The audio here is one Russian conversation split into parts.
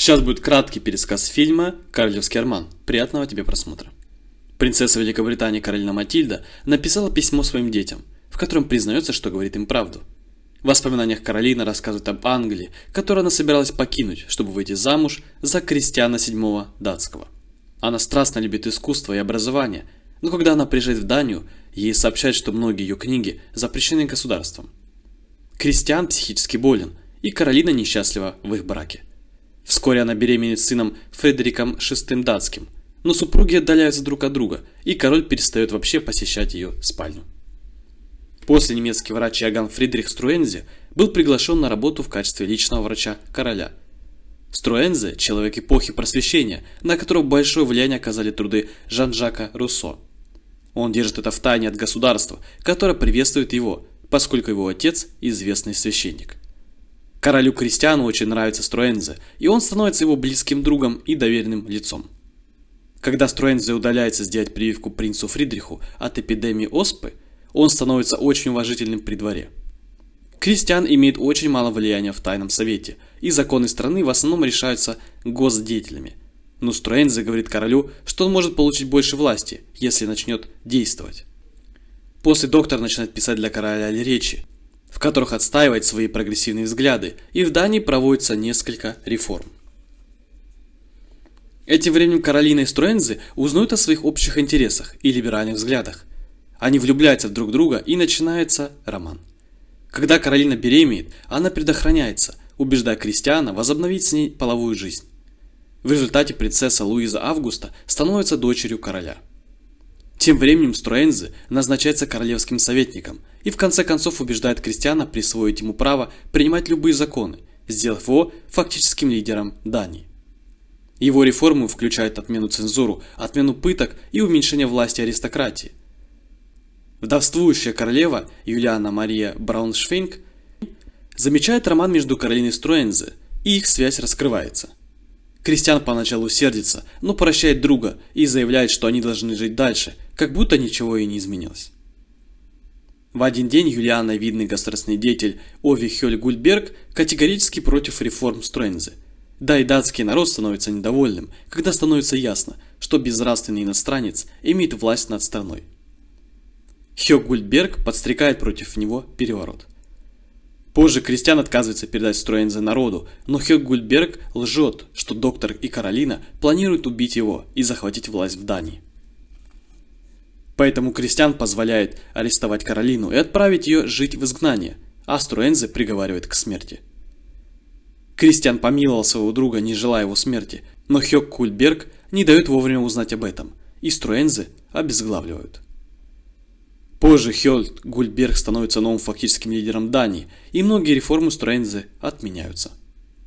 Сейчас будет краткий пересказ фильма «Королевский роман». Приятного тебе просмотра. Принцесса Великобритании Каролина Матильда написала письмо своим детям, в котором признается, что говорит им правду. В воспоминаниях Каролина рассказывает об Англии, которую она собиралась покинуть, чтобы выйти замуж за Кристиана VII датского. Она страстно любит искусство и образование, но когда она приезжает в Данию, ей сообщают, что многие ее книги запрещены государством. Кристиан психически болен, и Каролина несчастлива в их браке. Вскоре она беременеет сыном Фредериком VI датским, но супруги отдаляются друг от друга, и король перестает вообще посещать ее спальню. После немецкий врач Иоганн Фридрих Струэнзе был приглашен на работу в качестве личного врача короля. Струэнзе – человек эпохи Просвещения, на которого большое влияние оказали труды Жан-Жака Руссо. Он держит это в тайне от государства, которое приветствует его, поскольку его отец – известный священник. Королю Кристиану очень нравится Струэнзе, и он становится его близким другом и доверенным лицом. Когда Струэнзе удаляется сделать прививку принцу Фридриху от эпидемии оспы, он становится очень уважительным при дворе. Кристиан имеет очень мало влияния в тайном совете, и законы страны в основном решаются госдеятелями. Но Струэнзе говорит королю, что он может получить больше власти, если начнет действовать. После доктор начинает писать для короля речи, в которых отстаивает свои прогрессивные взгляды, и в Дании проводится несколько реформ. Этим временем Каролина и Струэнзе узнают о своих общих интересах и либеральных взглядах. Они влюбляются в друг друга, и начинается роман. Когда Каролина беременеет, она предохраняется, убеждая Кристиана возобновить с ней половую жизнь. В результате принцесса Луиза Августа становится дочерью короля. Тем временем Струэнзе назначается королевским советником и в конце концов убеждает Кристиана присвоить ему право принимать любые законы, сделав его фактическим лидером Дании. Его реформы включают отмену цензуры, отмену пыток и уменьшение власти аристократии. Вдовствующая королева Юлиана Мария Брауншвейг замечает роман между Каролиной и Струэнзе, и их связь раскрывается. Кристиан поначалу сердится, но прощает друга и заявляет, что они должны жить дальше, как будто ничего и не изменилось. В один день Юлиана, видный государственный деятель Ови Хёль Гульберг, категорически против реформ Струэнзе. Да и датский народ становится недовольным, когда становится ясно, что безнравственный иностранец имеет власть над страной. Хёг Гульберг подстрекает против него переворот. Позже Кристиан отказывается передать Струэнзе народу, но Хёг Гульберг лжет, что доктор и Каролина планируют убить его и захватить власть в Дании. Поэтому Кристиан позволяет арестовать Каролину и отправить ее жить в изгнание, а Струэнзе приговаривает к смерти. Кристиан помиловал своего друга, не желая его смерти, но Хёг Гульберг не дает вовремя узнать об этом, и Струэнзе обезглавливают. Позже Хёг Гульберг становится новым фактическим лидером Дании, и многие реформы Струэнзе отменяются.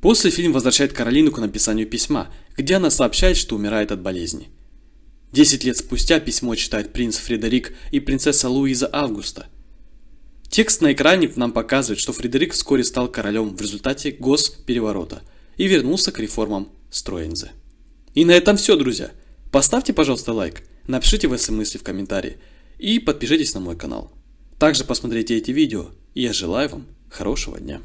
После фильм возвращает Каролину к написанию письма, где она сообщает, что умирает от болезни. 10 лет спустя письмо читает принц Фредерик и принцесса Луиза Августа. Текст на экране нам показывает, что Фредерик вскоре стал королем в результате госпереворота и вернулся к реформам Струэнзе. И на этом все, друзья. Поставьте, пожалуйста, лайк, напишите ваши мысли в комментарии и подпишитесь на мой канал. Также посмотрите эти видео, и я желаю вам хорошего дня.